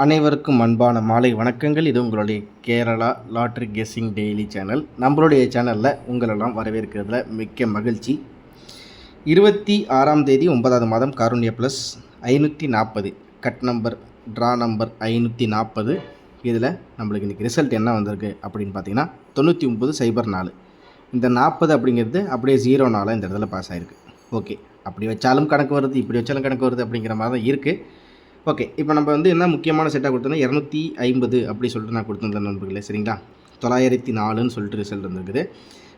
அனைவருக்கும் அன்பான மாலை வணக்கங்கள். இது உங்களுடைய Kerala lottery guessing daily channel. நம்மளுடைய சேனலில் உங்களெல்லாம் வரவேற்கிறதுல மிக்க மகிழ்ச்சி. 26ஆம் தேதி 9வது மாதம் Karunya plus 540 cut number draw number 540. இதில் நம்மளுக்கு இன்றைக்கி ரிசல்ட் என்ன வந்திருக்கு அப்படின்னு பார்த்தீங்கன்னா 9904. இந்த 40 அப்படிங்கிறது அப்படியே 04 இந்த இடத்துல பாஸ் ஆகிருக்கு. ஓகே, அப்படி வச்சாலும் கணக்கு வருது, இப்படி வச்சாலும் கணக்கு வருது அப்படிங்கிற மாதிரி தான் இருக்குது. ஓகே, இப்போ நம்ம என்ன முக்கியமான செட்டாக கொடுத்தோன்னா 250 அப்படி சொல்லிட்டு நான் கொடுத்துருந்தேன் நண்பர்களே, சரிங்களா. 904ன்னு சொல்லிட்டு ரிசல்ட் வந்துருக்குது.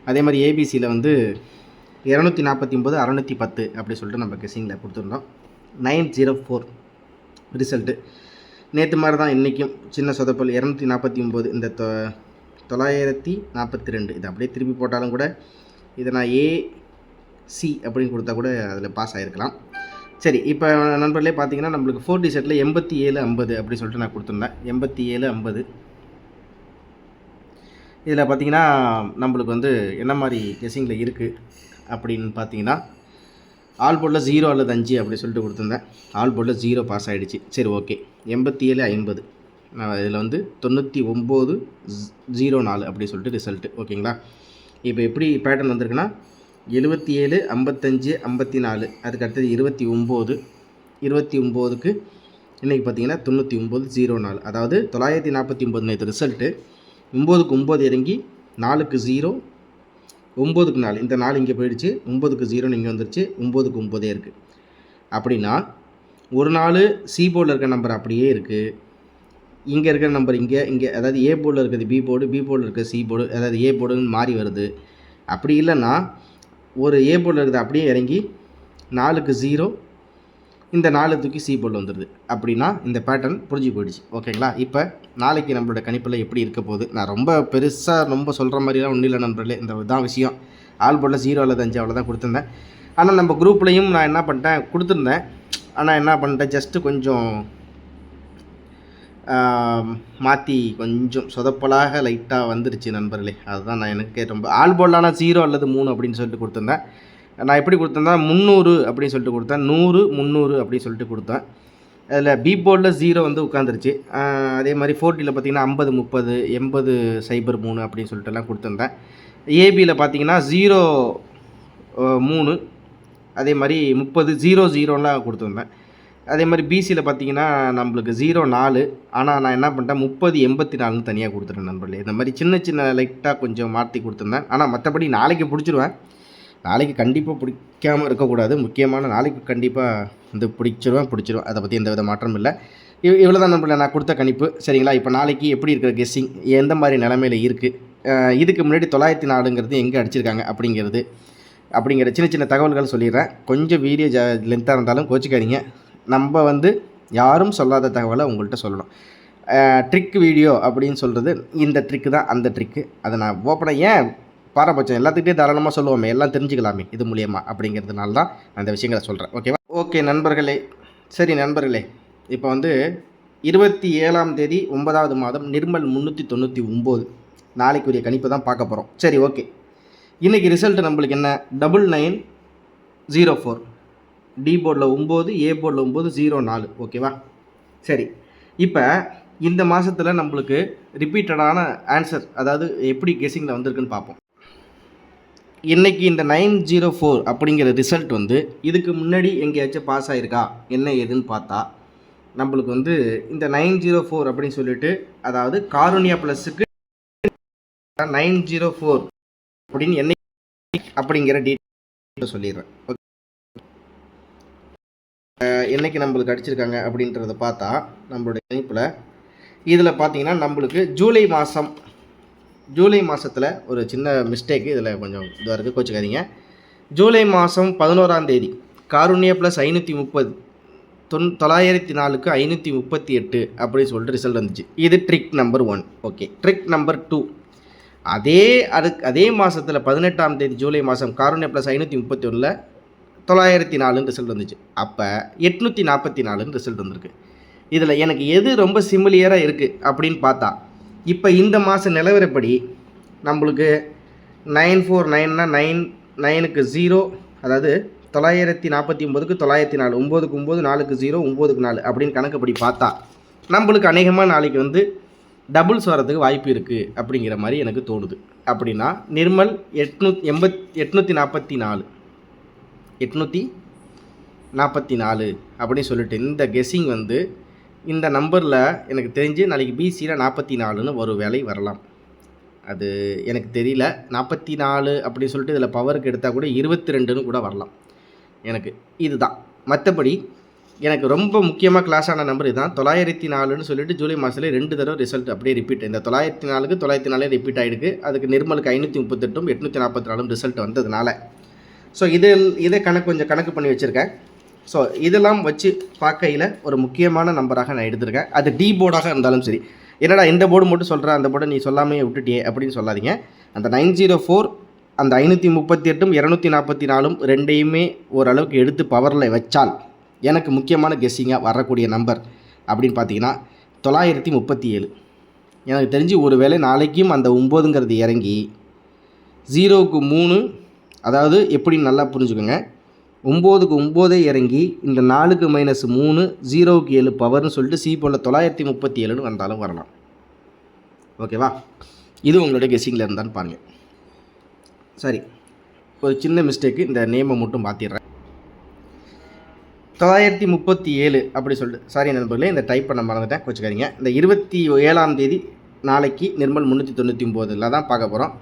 அதே மாதிரி ஏபிசியில் 249 610 அப்படி சொல்லிட்டு நம்ம கெஸ்ஸிங்கில் கொடுத்துருந்தோம். 904 ரிசல்ட்டு. நேற்று மாதிரி தான் இன்றைக்கும் சின்ன சொதப்பல். 249 இந்த 942 இதை அப்படியே திருப்பி போட்டாலும் கூட இதை நான் ஏசி அப்படின்னு கொடுத்தா கூட அதில் பாஸ் ஆகிருக்கலாம். சரி, இப்போ நண்பர்களே பார்த்தீங்கன்னா நம்மளுக்கு 4D செட்டில் 8750 அப்படி சொல்லிட்டு நான் கொடுத்துருந்தேன். 8750 இதில் பார்த்தீங்கன்னா நம்மளுக்கு என்ன மாதிரி கெஸ்ஸிங்கில் இருக்குது அப்படின்னு பார்த்தீங்கன்னா ஆல் போர்டில் 0 அல்லது 5 அப்படி சொல்லிட்டு கொடுத்துருந்தேன். ஆல் போர்டில் 0 பாஸ் ஆகிடுச்சு. சரி, ஓகே. 8750 நான் இதில் 9904 அப்படி சொல்லிட்டு ரிசல்ட்டு. ஓகேங்களா. இப்போ எப்படி பேட்டர்ன் வந்திருக்குன்னா 77 55 54 அதுக்கு அடுத்தது 29 29க்கு இன்றைக்கி பார்த்தீங்கன்னா 9904. அதாவது 949 நேற்று ரிசல்ட்டு. 9க்கு 9 இறங்கி 4க்கு 0 9க்கு 4 இந்த 4 இங்கே போயிடுச்சு. 9க்கு 0 இங்கே வந்துருச்சு. 9க்கு 9 இருக்குது. அப்படின்னா ஒரு நாள் சி போர்டில் இருக்கிற நம்பர் அப்படியே இருக்குது. இங்கே இருக்கிற நம்பர் இங்கே அதாவது ஏ போர்டில் இருக்கிறது பி போர்டு, பி போர்டில் இருக்கிற சி போர்டு, அதாவது ஏ போர்டுன்னு மாறி வருது. அப்படி இல்லைன்னா ஒரு ஏ போர்டில் இருக்குது அப்படியே இறங்கி 4க்கு 0 இந்த 4 தூக்கி சி போர்டில் வந்துடுது. அப்படின்னா இந்த பேட்டர்ன் புரிஞ்சு போயிடுச்சு. ஓகேங்களா. இப்போ நாளைக்கு நம்மளோட கணிப்பில் எப்படி இருக்க போகுது, நான் ரொம்ப பெருசாக ரொம்ப சொல்கிற மாதிரிலாம் ஒன்றும் இல்லை நண்பர்களே. இந்த தான் விஷயம். ஆல் போர்டில் 0 அல்லது 5 அவ்வளோ தான் கொடுத்துருந்தேன். ஆனால் நம்ம குரூப்லேயும் நான் என்ன பண்ணிட்டேன் கொடுத்துருந்தேன். ஆனால் என்ன பண்ணிட்டேன், ஜஸ்ட்டு கொஞ்சம் மாற்றி கொஞ்சம் சொதப்பலாக லைட்டாக வந்துருச்சு நண்பர்களே. அதுதான் நான் எனக்கு ரொம்ப ஆல் போர்டில் 0 அல்லது 3 அப்படின்னு சொல்லிட்டு கொடுத்துருந்தேன். நான் எப்படி கொடுத்தேன்னா 300 அப்படின்னு சொல்லிட்டு கொடுத்தேன். 100 300 அப்படின்னு சொல்லிட்டு கொடுத்தேன். அதில் பி போர்டில் 0 உட்காந்துருச்சு. அதே மாதிரி 4Dயில் பார்த்தீங்கன்னா 50 30 80 03 அப்படின்னு சொல்லிட்டுலாம் கொடுத்துருந்தேன். ஏபியில் பார்த்தீங்கன்னா 0 3 அதே மாதிரி 30 00லாம் கொடுத்துருந்தேன். அதே மாதிரி பிசியில் பார்த்தீங்கன்னா நம்மளுக்கு 04. ஆனால் நான் என்ன பண்ணிட்டேன் 30 84ன்னு தனியாக கொடுத்துட்டேன் நண்பர்களே. இந்த மாதிரி சின்ன சின்ன லைட்டாக கொஞ்சம் மாற்றி கொடுத்துருந்தேன். ஆனால் மற்றபடி நாளைக்கு பிடிச்சிருவேன். நாளைக்கு கண்டிப்பாக பிடிக்காமல் இருக்கக்கூடாது. முக்கியமான நாளைக்கு கண்டிப்பாக பிடிச்சிருவேன். அதை பற்றி எந்த வித மாற்றமும் இல்லை. இவ்வளோ தான் நண்பர்களே நான் கொடுத்த கணிப்பு, சரிங்களா. இப்போ நாளைக்கு எப்படி இருக்கிற கெஸ்ஸிங் எந்த மாதிரி நிலைமையில் இருக்குது, இதுக்கு முன்னாடி 904ங்கிறது எங்கே அடிச்சிருக்காங்க அப்படிங்கிற சின்ன சின்ன தகவல்கள் சொல்லிடுறேன். கொஞ்சம் வீடியோ லென்த்தாக இருந்தாலும் கோச்சிக்காதீங்க. நம்ம யாரும் சொல்லாத தகவலை உங்கள்கிட்ட சொல்லணும். ட்ரிக் வீடியோ அப்படின்னு சொல்கிறது இந்த ட்ரிக்கு தான், அந்த ட்ரிக்கு. அதை நான் ஓப்பனாக ஏன் பாரபட்சம் எல்லாத்துக்கிட்டே தாராளமாக சொல்லுவோமே, எல்லாம் தெரிஞ்சுக்கலாமே இது மூலியமாக, அப்படிங்கிறதுனால தான் அந்த விஷயங்களை சொல்கிறேன். ஓகேவா. ஓகே நண்பர்களே, சரி நண்பர்களே, இப்போ 27ஆம் தேதி 9வது மாதம் நிர்மல் 399 நாளைக்குரிய கணிப்பை தான் பார்க்க போகிறோம். சரி, ஓகே. இன்றைக்கி ரிசல்ட்டு நம்மளுக்கு என்ன, 9904 டி போர்டில் 9 ஏ போர்டில் 9 04. ஓகேவா. சரி, இப்போ இந்த மாதத்தில் நம்மளுக்கு ரிப்பீட்டடான ஆன்சர், அதாவது எப்படி கெஸ்ஸிங்கில் வந்திருக்குன்னு பார்ப்போம். இன்றைக்கி இந்த 904 அப்படிங்கிற ரிசல்ட் இதுக்கு முன்னாடி எங்கேயாச்சும் பாஸ் ஆகிருக்கா என்ன ஏதுன்னு பார்த்தா நம்மளுக்கு இந்த 904 அப்படின்னு சொல்லிட்டு, அதாவது காருண்யா ப்ளஸுக்கு 904 அப்படின்னு என்ன அப்படிங்கிற டீட்டெயில் சொல்லிடுறேன். ஓகே, என்றைக்கு நம்மளுக்கு அடிச்சிருக்காங்க அப்படின்றத பார்த்தா நம்மளுடைய கணிப்பில் இதில் பார்த்தீங்கன்னா நம்மளுக்கு ஜூலை மாதத்தில் ஒரு சின்ன மிஸ்டேக்கு இதில் கொஞ்சம் இதாக இருக்குது, கோச்சிக்காதீங்க. ஜூலை மாதம் 11ஆம் தேதி காருண்யா ப்ளஸ் 530 904க்கு 538 அப்படின்னு சொல்லிட்டு ரிசல்ட் வந்துச்சு. இது trick number 1. Okay, trick number 2 அதே மாதத்தில் 18ஆம் தேதி ஜூலை மாதம் காருண்யா ப்ளஸ் 531ல் 904ன்னு ரிசல்ட் வந்துச்சு. அப்போ 844ன்னு ரிசல்ட் வந்திருக்கு. இதில் எனக்கு எது ரொம்ப சிமிலியராக இருக்குது அப்படின்னு பார்த்தா, இப்போ இந்த மாதம் நிலவரப்படி நம்மளுக்கு 949னா 9க்கு 0, அதாவது 949க்கு 904 9க்கு 9 4க்கு 0 9க்கு 4 அப்படின்னு கணக்குப்படி பார்த்தா நம்மளுக்கு அநேகமாக நாளைக்கு வந்து டபுள்ஸ் வரதுக்கு வாய்ப்பு இருக்குது அப்படிங்கிற மாதிரி எனக்கு தோணுது. அப்படின்னா நிர்மல் 844 அப்படின்னு சொல்லிட்டு இந்த கெஸ்ஸிங் வந்து இந்த நம்பரில் எனக்கு தெரிஞ்சு நாளைக்கு பிசியில் 44ன்னு ஒரு வேலை வரலாம். அது எனக்கு தெரியல. 44 அப்படின்னு சொல்லிட்டு இதில் பவருக்கு எடுத்தால் கூட 22ன்னு கூட வரலாம் எனக்கு. இதுதான். மற்றபடி எனக்கு ரொம்ப முக்கியமாக கிளாஸ் ஆன நம்பர் இதுதான். 904ன்னு சொல்லிட்டு ஜூலை மாதத்துல 2 தடவை ரிசல்ட் அப்படியே ரிப்பீட். இந்த 904க்கு 904 ரிப்பீட் ஆகிருக்கு. அதுக்கு நிர்மலுக்கு 538ம் 844ம் ரிசல்ட் வந்ததுனால ஸோ இதை கொஞ்சம் கணக்கு பண்ணி வச்சுருக்கேன். ஸோ இதெல்லாம் வச்சு பார்க்கையில் ஒரு முக்கியமான நம்பராக நான் எடுத்திருக்கேன். அது டி போர்டாக இருந்தாலும் சரி. என்னடா இந்த போர்டு மட்டும் சொல்கிறேன், அந்த போர்டை நீ சொல்லாமே விட்டுட்டியே அப்படின்னு சொல்லாதீங்க. அந்த 904 அந்த 538ம் 244ம் ரெண்டையுமே ஓரளவுக்கு எடுத்து பவரில் வச்சால் எனக்கு முக்கியமான கெஸ்ஸிங்காக வரக்கூடிய நம்பர் அப்படின்னு பார்த்தீங்கன்னா 937. எனக்கு தெரிஞ்சு ஒரு வேளை நாளைக்கும் அந்த 9ங்கிறது இறங்கி 0க்கு 3, அதாவது எப்படின்னு நல்லா புரிஞ்சுக்கோங்க. 9க்கு 9 இறங்கி இந்த 4க்கு -3 0க்கு 7 பவர்னு சொல்லிட்டு சி போல் 937ன்னு வந்தாலும் வரலாம். ஓகேவா? இது உங்களுடைய கெஸ்ஸிங்கில் இருந்தான்னு பாருங்கள். சரி, ஒரு சின்ன மிஸ்டேக்கு, இந்த நேமை மட்டும் மாற்றிடுறேன். 937 அப்படி சொல்லிட்டு, சாரி நண்பர்களே, இந்த டைப் பண்ண மறந்துட்டேன், வச்சுக்காதீங்க. இந்த 27ஆம் தேதி நாளைக்கு நிர்மல் 399 தான் பார்க்க போகிறோம்.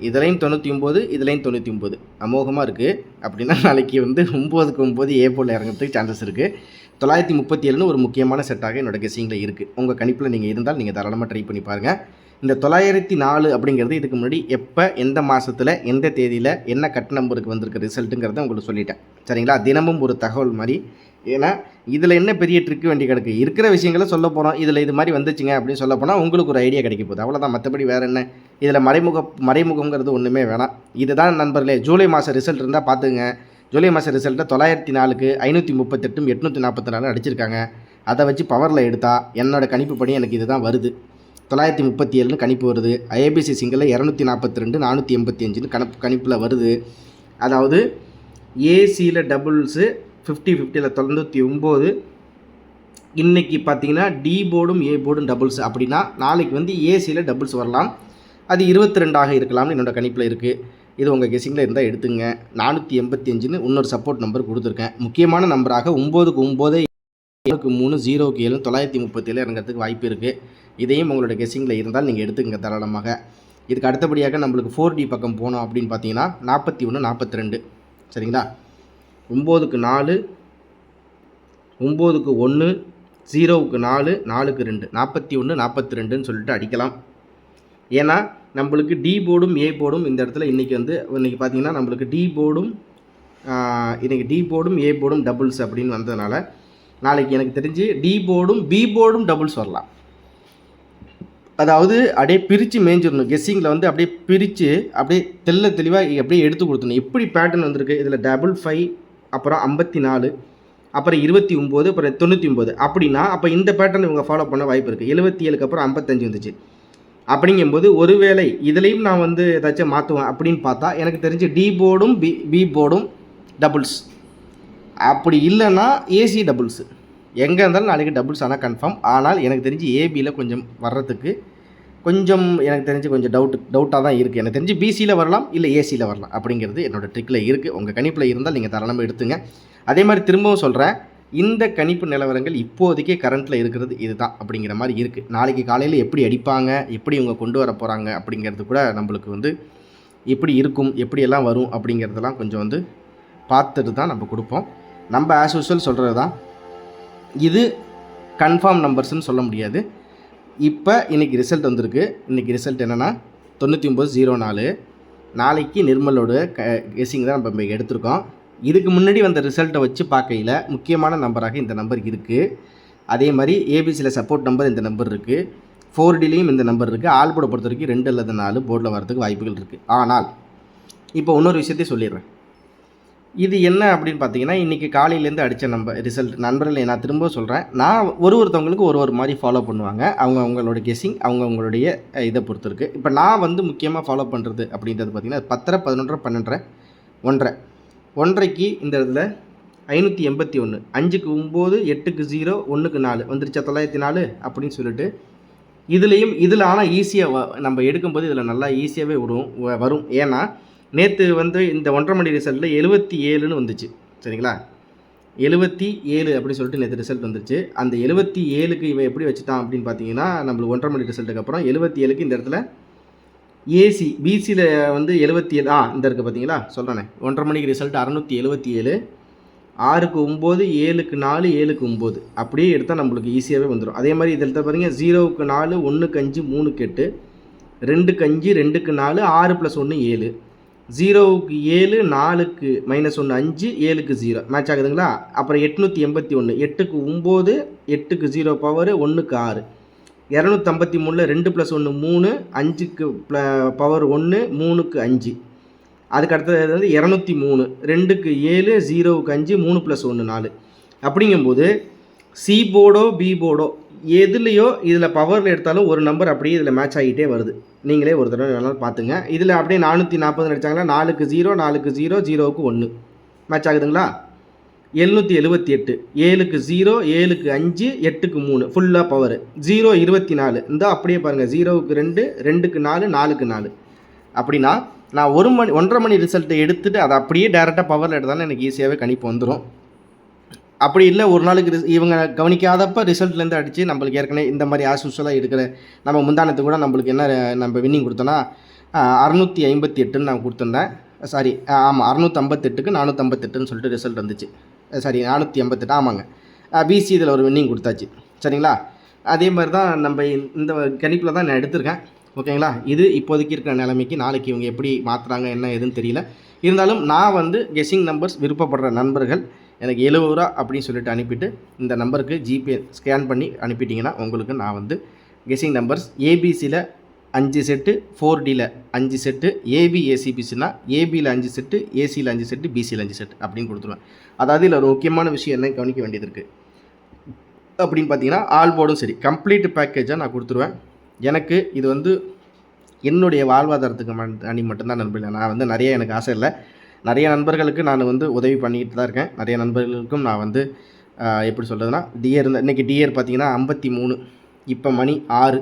இதுலேயும் 99, இதுலேயும் 99 அமோகமாக இருக்குது. அப்படின்னா நாளைக்கு வந்து 9க்கு 9 ஏ போல் இறங்கிறதுக்கு சான்சஸ் இருக்குது. 937ன்னு ஒரு முக்கியமான செட்டாக என்னோடய கெஸ்ஸிங்கில் இருக்குது. உங்கள் கணிப்பில் நீங்கள் இருந்தால் நீங்கள் தாராளமாக ட்ரை பண்ணி பாருங்கள். இந்த 904 அப்படிங்கிறது இதுக்கு முன்னாடி எப்போ, எந்த மாதத்தில், எந்த தேதியில், என்ன கட் நம்பருக்கு வந்திருக்க ரிசல்ட்டுங்கிறத உங்களுக்கு சொல்லிட்டேன். சரிங்களா? தினமும் ஒரு தகவல் மாதிரி. ஏன்னா இதில் என்ன பெரிய ட்ரிக்கு வேண்டி கிடக்கு, இருக்கிற விஷயங்களை சொல்ல போகிறோம். இதில் இது மாதிரி வந்துச்சுங்க அப்படின்னு சொல்ல போனால் உங்களுக்கு ஒரு ஐடியா கிடைக்க போகுது, அவ்வளோதான். மற்றபடி வேறு என்ன இதில் மறைமுகங்கிறது ஒன்றுமே வேணாம். இதுதான் நண்பர்களே. ஜூலை மாதம் ரிசல்ட் இருந்தால் பார்த்துங்க. ஜூலை மாதம் ரிசல்ட்டை 904க்கு 538ம் 844 அடிச்சிருக்காங்க. அதை வச்சு பவரில் எடுத்தால் என்னோடய கணிப்பு படி எனக்கு இதுதான் வருது. 937ன்னு கணிப்பு வருது. ஐபிசி சிங்கிளில் 242 485ன்னு கணிப்பில் வருது. அதாவது ஏசியில் டபுள்ஸு 50-50ல் 99. இன்றைக்கி பார்த்தீங்கன்னா டி போர்டும் ஏ போர்டும் டபுள்ஸ். அப்படின்னா நாளைக்கு வந்து ஏசியில் டபுள்ஸ் வரலாம். அது 22ஆக இருக்கலாம்னு என்னோடய கணிப்பில் இருக்குது. இது உங்கள் கெஸ்ஸிங்கில் இருந்தால் எடுத்துங்க. 485ன்னு இன்னொரு சப்போர்ட் நம்பர் கொடுத்துருக்கேன். முக்கியமான நம்பராக 9க்கு 9 7க்கு 3 0க்கு 7 937 இறங்கிறதுக்கு வாய்ப்பு இருக்குது. இதையும் உங்களோட கெஸ்ஸிங்கில் இருந்தால் நீங்கள் எடுத்துங்க தாராளமாக. இதுக்கு அடுத்தபடியாக நம்மளுக்கு 4D பக்கம் போனோம் அப்படின்னு பார்த்தீங்கன்னா 41 42. சரிங்களா? 9க்கு 4, 9க்கு 1, 0க்கு 4, 4க்கு 2, 41 42ன்னு சொல்லிட்டு அடிக்கலாம். ஏன்னா நம்மளுக்கு டி போர்டும் ஏ போர்டும் இந்த இடத்துல இன்றைக்கி பார்த்தீங்கன்னா நம்மளுக்கு டி போர்டும் ஏ போர்டும் டபுள்ஸ் அப்படின்னு வந்ததுனால நாளைக்கு எனக்கு தெரிஞ்சு டி போர்டும் பி போர்டும் டபுள்ஸ் வரலாம். அதாவது அப்படியே பிரித்து மேய்ஞ்சிடணும். கெஸ்ஸிங்கில் வந்து அப்படியே பிரித்து அப்படியே தெளிவாக அப்படியே எடுத்து கொடுத்துடணும். எப்படி பேட்டர்ன் வந்திருக்கு, இதில் 55, அப்புறம் 54, அப்புறம் 29, அப்புறம் 99. அப்படின்னா அப்போ இந்த பேட்டர்ன் இவங்க ஃபாலோ பண்ண வாய்ப்பு இருக்குது. 77க்கு அப்புறம் 55 வந்துச்சு. அப்படிங்கும்போது ஒருவேளை இதுலேயும் நான் வந்து ஏதாச்சும் மாற்றுவேன் அப்படின்னு பார்த்தா எனக்கு தெரிஞ்சு டி போர்டும் பி போர்டும் டபுள்ஸ். அப்படி இல்லைன்னா ஏசி டபுள்ஸு. எங்கே இருந்தாலும் நாளைக்கு டபுள்ஸ் ஆனால் கன்ஃபார்ம். ஆனால் எனக்கு தெரிஞ்சு ஏபியில் கொஞ்சம் வர்றதுக்கு எனக்கு தெரிஞ்சு கொஞ்சம் டவுட்டாக தான் இருக்குது. எனக்கு தெரிஞ்சு பிசியில் வரலாம், இல்லை ஏசியில் வரலாம் அப்படிங்கிறது என்னோடய ட்ரிக்கில் இருக்குது. உங்கள் கணிப்பில் இருந்தால் நீங்கள் தாராளமாக எடுத்துங்க. அதே மாதிரி திரும்பவும் சொல்கிறேன், இந்த கணிப்பு நிலவரங்கள் இப்போதைக்கு கரண்ட்டில் இருக்கிறது இதுதான் அப்படிங்கிற மாதிரி இருக்குது. நாளைக்கு காலையில் எப்படி அடிப்பாங்க, எப்படி இவங்க கொண்டு வர போகிறாங்க அப்படிங்கிறது கூட நம்மளுக்கு வந்து எப்படி இருக்கும், எப்படியெல்லாம் வரும் அப்படிங்கிறதெல்லாம் கொஞ்சம் வந்து பார்த்துட்டு தான் நம்ம கொடுப்போம். நம்ம ஆஸ் யூஸ்வல் சொல்கிறது தான். இது கன்ஃபார்ம் நம்பர்ஸ்ன்னு சொல்ல முடியாது. இப்போ இன்றைக்கி ரிசல்ட் வந்திருக்கு. இன்றைக்கி ரிசல்ட் என்னென்னா 9904. நாளைக்கு நிர்மலோட கெஸ்ஸிங் தான் நம்ம எடுத்திருக்கோம். இதுக்கு முன்னாடி வந்த ரிசல்ட்டை வச்சு பார்க்கையில் முக்கியமான நம்பராக இந்த நம்பர் இருக்குது. அதே மாதிரி ஏபிசியில் சப்போர்ட் நம்பர் இந்த நம்பர் இருக்குது. 4Dலேயும் இந்த நம்பர் இருக்குது. ஆல் போர்டை பொறுத்த வரைக்கும் 2 அல்லது 4 போர்டில் வரதுக்கு வாய்ப்புகள் இருக்குது. ஆனால் இப்போ இன்னொரு விஷயத்தையும் சொல்லிடுறேன். இது என்ன அப்படின்னு பார்த்தீங்கன்னா, இன்றைக்கி காலையிலேருந்து அடித்த ரிசல்ட் நண்பர்களை நான் திரும்ப சொல்கிறேன். நான் ஒருத்தவங்களுக்கு ஒரு மாதிரி ஃபாலோ பண்ணுவாங்க. அவங்களோட கெஸ்ஸிங் அவங்களுடைய இதை பொறுத்து இருக்குது. இப்போ நான் வந்து முக்கியமாக ஃபாலோ பண்ணுறது அப்படின்றது பார்த்திங்கன்னா 10, 11, 12, 1:30 1:30க்கு இந்த இடத்துல 581, 5க்கு 9, 8க்கு 0, 1க்கு 4 வந்துருச்சா 904 அப்படின்னு சொல்லிட்டு இதுலேயும் இதில் ஆனால் ஈஸியாக நம்ம எடுக்கும்போது இதில் நல்லா ஈஸியாகவே வரும். ஏன்னா நேற்று வந்து இந்த 1.5 மணி ரிசல்ட்டில் 77ன்னு வந்துச்சு. சரிங்களா, 77 அப்படின்னு சொல்லிட்டு நேற்று ரிசல்ட் வந்துருச்சு. அந்த 77க்கு இவன் எப்படி வச்சுட்டான் அப்படின்னு பார்த்தீங்கன்னா, நம்மளுக்கு 1.5 மணி ரிசல்ட்டுக்கு அப்புறம் 77க்கு இந்த இடத்துல ஏசி பிசியில் வந்து 77 இந்த இருக்குது பார்த்தீங்களா, சொல்கிறேனே 1.5 மணிக்கு ரிசல்ட் 677, 6க்கு 9, 7க்கு 4, 7க்கு 9 அப்படியே எடுத்தால் நம்மளுக்கு ஈஸியாகவே வந்துடும். அதே மாதிரி இதில் பாருங்கள் 0க்கு 4, 1க்கு 5, 3க்கு 8, 2க்கு 5, 2க்கு 4, 6 + 1 7, 0க்கு 7, 4க்கு -1 5, 7க்கு 0 மேட்ச் ஆகுதுங்களா. அப்புறம் 881, 8க்கு 9, 8க்கு 0 பவர், 1க்கு 6, 253ல் 2 + 1 3, 5க்கு பவர் 1, 3க்கு 5. அதுக்கு அடுத்தது வந்து 203, 2க்கு 7, 0க்கு 5, 3 + 1 4. அப்படிங்கும்போது சி போர்டோ பி போர்டோ எதுலேயோ இதில் பவரில் எடுத்தாலும் ஒரு நம்பர் அப்படியே இதில் மேட்ச் ஆகிட்டே வருது. நீங்களே ஒரு தடவை வேணாலும் பார்த்துங்க. இதில் அப்படியே 440 அடித்தாங்களா, 4க்கு 0, 4க்கு 0, 0க்கு 1 மேட்ச் ஆகுதுங்களா. 778, 7க்கு 0, 7க்கு 5, 8க்கு 3 ஃபுல்லாக பவர், 0 24 இந்த அப்படியே பாருங்கள் 0க்கு 2, 2க்கு 4, 4க்கு 4. அப்படின்னா நான் 1.5 மணி ரிசல்ட்டை எடுத்துகிட்டு அதை அப்படியே டேரெக்டாக பவரில் எடுத்தாலும் எனக்கு ஈஸியாகவே கணிப்பு வந்துடும். அப்படி இல்லை ஒரு நாளுக்கு இவங்க கவனிக்காதப்போ ரிசல்ட்லேருந்து அடித்து நம்மளுக்கு ஏற்கனவே இந்த மாதிரி ஆஸ்யூஷலாக இருக்கிற நம்ம முந்தானத்து கூட நம்மளுக்கு என்ன நம்ம வின்னிங் கொடுத்தோன்னா 658ன்னு நான் கொடுத்துருந்தேன். சாரி ஆமாம் 658க்கு 458ன்னு சொல்லிட்டு ரிசல்ட் வந்துச்சு. சாரி 488 ஆமாங்க. பிசி இதில் ஒரு வின்னிங் கொடுத்தாச்சு. சரிங்களா, அதே மாதிரி தான் நம்ம இந்த கணிப்பில் தான் நான் எடுத்திருக்கேன். ஓகேங்களா, இது இப்போதைக்கு இருக்கிற நிலைமைக்கு. நாளைக்கு இவங்க எப்படி மாற்றுறாங்க என்ன எதுன்னு தெரியல. இருந்தாலும் நான் வந்து கெஸ்ஸிங் நம்பர்ஸ் விருப்பப்படுற நண்பர்கள் எனக்கு 70 ரூபா அப்படின்னு சொல்லிட்டு அனுப்பிட்டு இந்த நம்பருக்கு ஜிபே ஸ்கேன் பண்ணி அனுப்பிட்டிங்கன்னா உங்களுக்கு நான் வந்து கெஸ்ஸிங் நம்பர்ஸ் ஏபிசியில் 5 செட்டு, 4டியில் 5 செட்டு, ஏபி ஏசிபிசினா ஏபியில் 5 செட்டு, ஏசியில் 5 செட்டு, பிசியில் 5 செட்டு அப்படின்னு கொடுத்துருவேன். அதாவது இதில் ஒரு முக்கியமான விஷயம் என்ன கவனிக்க வேண்டியது இருக்குது அப்படின்னு பார்த்தீங்கன்னா, ஆல் போர்டும் சரி கம்ப்ளீட் பேக்கேஜாக நான் கொடுத்துருவேன். எனக்கு இது வந்து என்னுடைய வாழ்வாதாரத்துக்கு மட்டும்தான் நண்பர்கள். நான் வந்து நிறைய எனக்கு ஆசை இல்லை, நிறைய நண்பர்களுக்கு நான் வந்து உதவி பண்ணிக்கிட்டு தான் இருக்கேன். நிறைய நண்பர்களுக்கும் நான் வந்து எப்படி சொல்கிறதுனா டியர் இன்றைக்கி டியர் பார்த்திங்கன்னா 53, இப்போ மணி 6.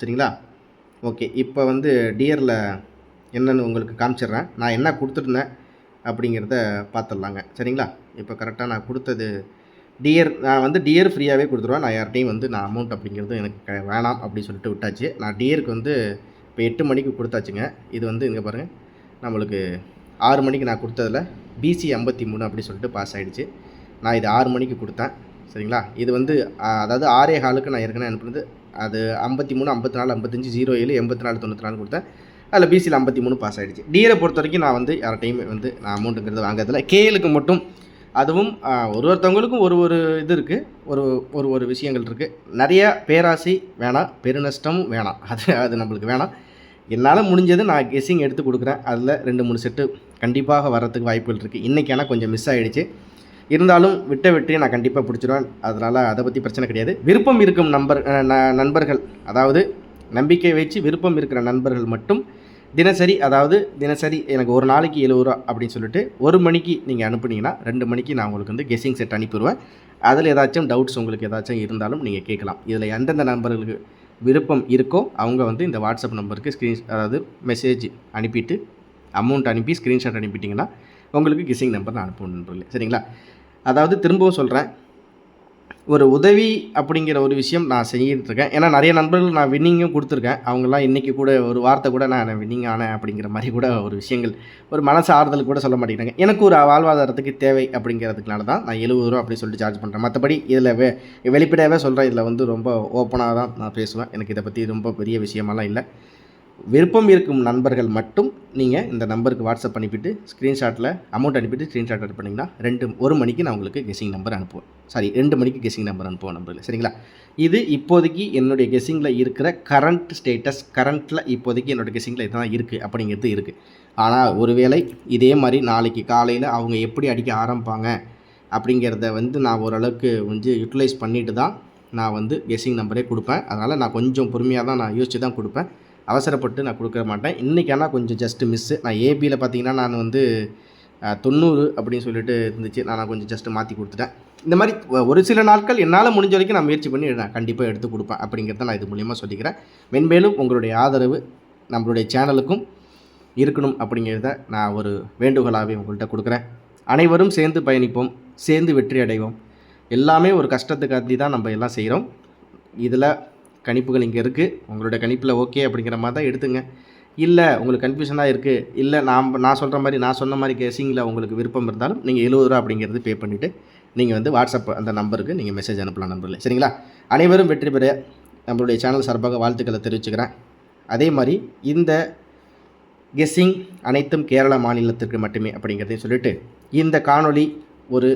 சரிங்களா, ஓகே. இப்போ வந்து டியரில் என்னென்னு உங்களுக்கு காமிச்சிட்றேன். நான் என்ன கொடுத்துருந்தேன் அப்படிங்கிறத பார்த்துடலாங்க. சரிங்களா, இப்போ கரெக்டாக நான் கொடுத்தது டியர், நான் வந்து டியர் ஃப்ரீயாகவே கொடுத்துருவேன். நான் யார்ட்டையும் வந்து நான் அமௌண்ட் அப்படிங்கிறது எனக்கு வேணாம் அப்படின்னு சொல்லிட்டு விட்டாச்சு. நான் டியருக்கு வந்து இப்போ 8 மணிக்கு கொடுத்தாச்சுங்க. இது வந்து இங்கே பாருங்கள், நம்மளுக்கு 6 மணிக்கு நான் கொடுத்ததில் பிசி 53 அப்படி சொல்லிட்டு பாஸ் ஆகிடுச்சு. நான் இது 6 மணிக்கு கொடுத்தேன். சரிங்களா, இது வந்து அதாவது 6.15க்கு நான் ஏற்கனவே அனுப்புனது. அது 53, 54, 55, 07, 84, 94 கொடுத்தேன். அதில் பிசியில் 53 பாஸ் ஆகிடுச்சு. டியரை பொறுத்த வரைக்கும் நான் வந்து யார்ட்டையுமே வந்து நான் அமௌண்ட்டுங்கிறது வாங்குறதில்ல. கேலுக்கு மட்டும், அதுவும் ஒருத்தவங்களுக்கும் ஒரு இது இருக்குது, ஒரு விஷயங்கள் இருக்குது. நிறைய பேராசை வேணாம், பெருநஷ்டமும் வேணாம். அது நம்மளுக்கு வேணாம். என்னால் முடிஞ்சது நான் கெஸ்ஸிங் எடுத்து கொடுக்குறேன். அதில் 2-3 செட்டு கண்டிப்பாக வரத்துக்கு வாய்ப்புகள் இருக்குது. இன்றைக்கி ஆனால் கொஞ்சம் மிஸ் ஆகிடுச்சு. இருந்தாலும் வெற்றியை நான் கண்டிப்பாக பிடிச்சிடுவேன். அதனால் அதை பற்றி பிரச்சனை கிடையாது. விருப்பம் இருக்கும் நண்பர்கள், அதாவது நம்பிக்கை வச்சு விருப்பம் இருக்கிற நண்பர்கள் மட்டும் தினசரி எனக்கு ஒரு நாளைக்கு 70 ரூபா அப்படின்னு சொல்லிட்டு 1 மணிக்கு நீங்கள் அனுப்புனீங்கன்னா 2 மணிக்கு நான் உங்களுக்கு வந்து கெஸ்ஸிங் செட் அனுப்பிடுவேன். அதில் ஏதாச்சும் டவுட்ஸ் உங்களுக்கு ஏதாச்சும் இருந்தாலும் நீங்கள் கேட்கலாம். இதில் எந்தெந்த நண்பர்களுக்கு விருப்பம் இருக்கோ அவங்க வந்து இந்த வாட்ஸ்அப் நம்பருக்கு அதாவது மெசேஜ் அனுப்பிட்டு அமௌண்ட் அனுப்பி ஸ்க்ரீன்ஷாட் அனுப்பிட்டிங்கன்னா உங்களுக்கு கெஸ்ஸிங் நம்பர் நான் அனுப்பணும் நண்பர்களே. சரிங்களா, அதாவது திரும்பவும் சொல்கிறேன், ஒரு உதவி அப்படிங்கிற ஒரு விஷயம் நான் செஞ்சிட்ருக்கேன். ஏன்னா நிறைய நண்பர்கள் நான் வின்னிங்கும் கொடுத்துருக்கேன். அவங்களாம் இன்றைக்கி கூட ஒரு வார்த்தை கூட நான் வின்னிங் ஆனேன் அப்படிங்கிற மாதிரி கூட ஒரு விஷயங்கள், ஒரு மனசு ஆறுதல் கூட சொல்ல மாட்டேங்கிறாங்க. எனக்கு ஒரு வாழ்வாதாரத்துக்கு தேவை அப்படிங்கிறதுக்குனால தான் நான் 70 ரூபா அப்படின்னு சொல்லிட்டு சார்ஜ் பண்ணுறேன். மற்றபடி இதில் வெளிப்படையாகவே சொல்கிறேன், இதில் வந்து ரொம்ப ஓப்பனாக தான் நான் பேசுவேன். எனக்கு இதை பற்றி ரொம்ப பெரிய விஷயமெல்லாம் இல்லை. விருப்பம் இருக்கும் நண்பர்கள் மட்டும் நீங்கள் இந்த நம்பருக்கு வாட்ஸ்அப் அனுப்பிட்டு ஸ்க்ரீன்ஷாட்டில் அமௌண்ட் அனுப்பிட்டு ஸ்க்ரீன்ஷாட் அனுப்பினீங்கன்னா 1 மணிக்கு நான் உங்களுக்கு கெஸ்ஸிங் நம்பர் அனுப்புவேன். 2 மணிக்கு கெஸ்ஸிங் நம்பர் அனுப்புவோம் நம்பரில். சரிங்களா, இது இப்போதைக்கு என்னுடைய கெஸ்ஸிங்கில் இருக்கிற கரண்ட் ஸ்டேட்டஸ். கரண்ட்டில் இப்போதைக்கு என்னோடய கெஸ்ஸிங்கில் இதுதான் இருக்குது அப்படிங்கிறது இருக்குது. ஆனால் ஒருவேளை இதே மாதிரி நாளைக்கு காலையில் அவங்க எப்படி அடிக்க ஆரம்பிப்பாங்க அப்படிங்கிறத வந்து நான் ஓரளவுக்கு வந்து யூட்டிலைஸ் பண்ணிட்டு தான் நான் வந்து கெஸ்ஸிங் நம்பரே கொடுப்பேன். அதனால் நான் கொஞ்சம் பொறுமையாக தான் நான் யோசித்து தான் கொடுப்பேன். அவசரப்பட்டு நான் கொடுக்க மாட்டேன். இன்றைக்கி ஆனால் கொஞ்சம் ஜஸ்ட்டு மிஸ்ஸு. நான் ஏபியில் பார்த்தீங்கன்னா நான் வந்து 90 அப்படின்னு சொல்லிட்டு இருந்துச்சு. நான் கொஞ்சம் ஜஸ்ட்டு மாற்றி கொடுத்துட்டேன். இந்த மாதிரி ஒரு சில நாட்கள் என்னால் முடிஞ்ச வரைக்கும் நான் முயற்சி பண்ணி நான் கண்டிப்பாக எடுத்து கொடுப்பேன் அப்படிங்கிறத நான் இது மூலிமா சொல்லிக்கிறேன். மென்மேலும் உங்களுடைய ஆதரவு நம்மளுடைய சேனலுக்கும் இருக்கணும் அப்படிங்கிறத நான் ஒரு வேண்டுகோளாகவே உங்கள்கிட்ட கொடுக்குறேன். அனைவரும் சேர்ந்து பயணிப்போம், சேர்ந்து வெற்றி அடைவோம். எல்லாமே ஒரு கஷ்டத்துக்காண்டி தான் நம்ம எல்லாம் செய்கிறோம். இதில் கணிப்புகள் இங்கே இருக்குது. உங்களுடைய கணிப்பில் ஓகே அப்படிங்கிற மாதிரி தான் எடுத்துங்க. இல்லை உங்களுக்கு கன்ஃபியூஷனாக இருக்குது, இல்லை நான் சொல்கிற மாதிரி நான் சொன்ன மாதிரி கெஸிங்கில் உங்களுக்கு விருப்பம் இருந்தாலும் நீங்கள் 70 ரூபா அப்படிங்கிறது பே பண்ணிவிட்டு நீங்கள் வந்து வாட்ஸ்அப் அந்த நம்பருக்கு நீங்கள் மெசேஜ் அனுப்பலாம் நண்பர்களே. சரிங்களா? அனைவரும் வெற்றி பெற நம்மளுடைய சேனல் சார்பாக வாழ்த்துக்களை தெரிவிச்சுக்கிறேன். அதே மாதிரி இந்த கெஸ்ஸிங் அனைத்தும் கேரளா மாநிலத்திற்கு மட்டுமே அப்படிங்கிறதையும் சொல்லிவிட்டு இந்த காணொளி ஒரு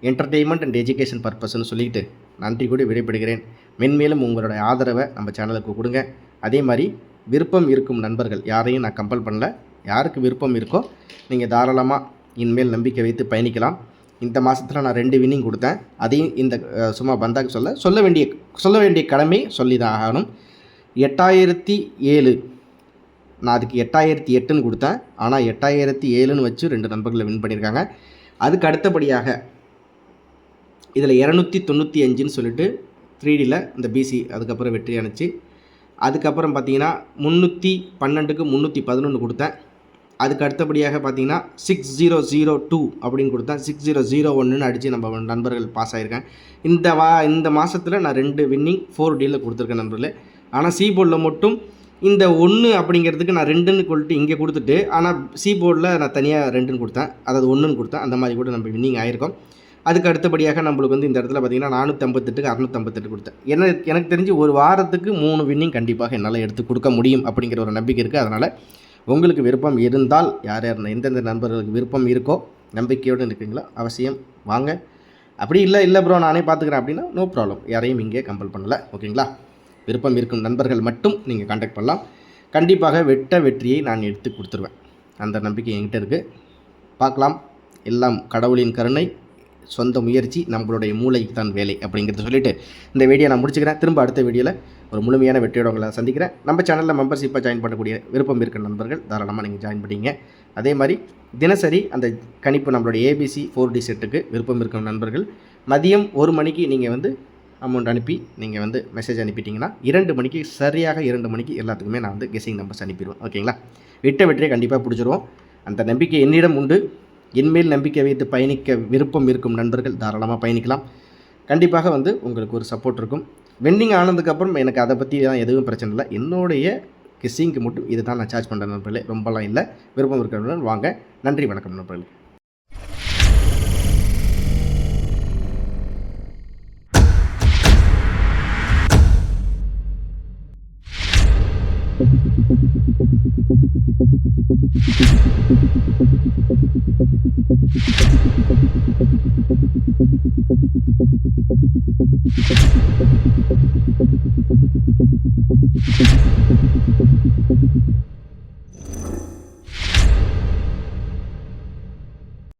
என்டர்டெயின்மெண்ட் அண்ட் எஜுகேஷன் பர்பஸ்ன்னு சொல்லிக்கிட்டு நன்றி கூடி விடைபெறுகிறேன். மென்மேலும் உங்களுடைய ஆதரவை நம்ம சேனலுக்கு கொடுங்க. அதே மாதிரி விருப்பம் இருக்கும் நண்பர்கள் யாரையும் நான் கம்பல் பண்ணல. யாருக்கு விருப்பம் இருக்கோ நீங்கள் தாராளமாக இனிமேல் நம்பிக்கை வைத்து பயணிக்கலாம். இந்த மாதத்தில் நான் 2 வின்னிங் கொடுத்தேன். அதையும் இந்த சும்மா பந்தாக்கு சொல்ல வேண்டிய கடமை சொல்லி தான் ஆகணும். 8007 நான் அதுக்கு 8008ன்னு கொடுத்தேன். ஆனால் 8007ன்னு வச்சு 2 நண்பர்களை வின் பண்ணியிருக்காங்க. அதுக்கு அடுத்தபடியாக இதில் 295ன்னு சொல்லிட்டு 3Dயில் இந்த பிசி அதுக்கப்புறம் வெற்றி அணைச்சி, அதுக்கப்புறம் பார்த்தீங்கன்னா 312க்கு 311 கொடுத்தேன். அதுக்கு அடுத்தபடியாக பார்த்தீங்கன்னா 6002 அப்படின்னு கொடுத்தேன். 6001ன்னு அடித்து நம்ம நண்பர்கள் பாஸ் ஆகியிருக்கேன். இந்த மாதத்தில் நான் 2 வின்னிங் 4Dயில் கொடுத்துருக்கேன் நண்பர்களே. ஆனால் சி போர்டில் மட்டும் இந்த 1 அப்படிங்கிறதுக்கு நான் 2ன்னு சொல்லிட்டு இங்கே கொடுத்துட்டு, ஆனால் சி போர்டில் நான் தனியாக 2ன்னு கொடுத்தேன், அதாவது 1ன்னு கொடுத்தேன். அந்த மாதிரி கூட நம்ம வின்னிங் ஆகிருக்கோம். அதுக்கு அடுத்தபடியாக நம்மளுக்கு வந்து இந்த இடத்துல பார்த்திங்கன்னா 458க்கு 658 கொடுத்தேன். எனக்கு தெரிஞ்சு ஒரு வாரத்துக்கு 3 வின்னிங் கண்டிப்பாக என்னால் எடுத்து கொடுக்க முடியும் அப்படிங்கிற ஒரு நம்பிக்கை இருக்குது. அதனால் உங்களுக்கு விருப்பம் இருந்தால் யார் எந்தெந்த நண்பர்களுக்கு விருப்பம் இருக்கோ நம்பிக்கையோடு இருக்கீங்களோ அவசியம் வாங்க. அப்படி இல்லை ப்ரோ நானே பார்த்துக்கிறேன் அப்படின்னா நோ ப்ராப்ளம், யாரையும் இங்கே கம்பல் பண்ணலை. ஓகேங்களா? விருப்பம் இருக்கும் நண்பர்கள் மட்டும் நீங்கள் கான்டாக்ட் பண்ணலாம். கண்டிப்பாக வெற்றியை நான் எடுத்து கொடுத்துருவேன். அந்த நம்பிக்கை என்கிட்ட இருக்குது. பார்க்கலாம். எல்லாம் கடவுளின் கருணை, சொந்த முயற்சி, நம்மளுடைய மூளைக்கு தான் வேலை அப்படிங்கிறத சொல்லிவிட்டு இந்த வீடியோ நான் முடிச்சுக்கிறேன். திரும்ப அடுத்த வீடியோவில் ஒரு முழுமையான வெற்றியோட உங்களை சந்திக்கிறேன். நம்ம சேனலில் மெம்பர்ஷிப்பாக ஜாயின் பண்ணக்கூடிய விருப்பம் இருக்கிற நண்பர்கள் தாராளமாக நீங்கள் ஜாயின் பண்ணிங்க. அதே மாதிரி தினசரி அந்த கணிப்பு நம்மளுடைய ABC 4D செட்டுக்கு விருப்பம் இருக்கிற நண்பர்கள் மதியம் 1 மணிக்கு நீங்கள் வந்து அமௌண்ட் அனுப்பி நீங்கள் வந்து மெசேஜ் அனுப்பிட்டிங்கன்னா 2 மணிக்கு சரியாக 2 மணிக்கு எல்லாத்துக்குமே நான் வந்து கெஸ்ஸிங் நம்பர்ஸ் அனுப்பிடுவேன். ஓகேங்களா? வெற்றியை கண்டிப்பாக பிடிச்சிருவோம். அந்த நம்பிக்கை என்னிடம் உண்டு. என்மேல் நம்பிக்கை வைத்து பயணிக்க விருப்பம் இருக்கும் நண்பர்கள் தாராளமாக பயணிக்கலாம். கண்டிப்பாக வந்து உங்களுக்கு ஒரு சப்போர்ட் இருக்கும். வெண்டிங் ஆனதுக்கப்புறம் எனக்கு அதை பற்றி தான் எதுவும் பிரச்சனை இல்லை. என்னுடைய கெஸ்ஸிங்க்கு மட்டும் இது தான் நான் சார்ஜ் பண்ணுற நண்பர்களே. ரொம்பலாம் இல்லை. விருப்பம் இருக்கிறவங்க வாங்க. நன்றி, வணக்கம் நண்பர்களே. Thank you.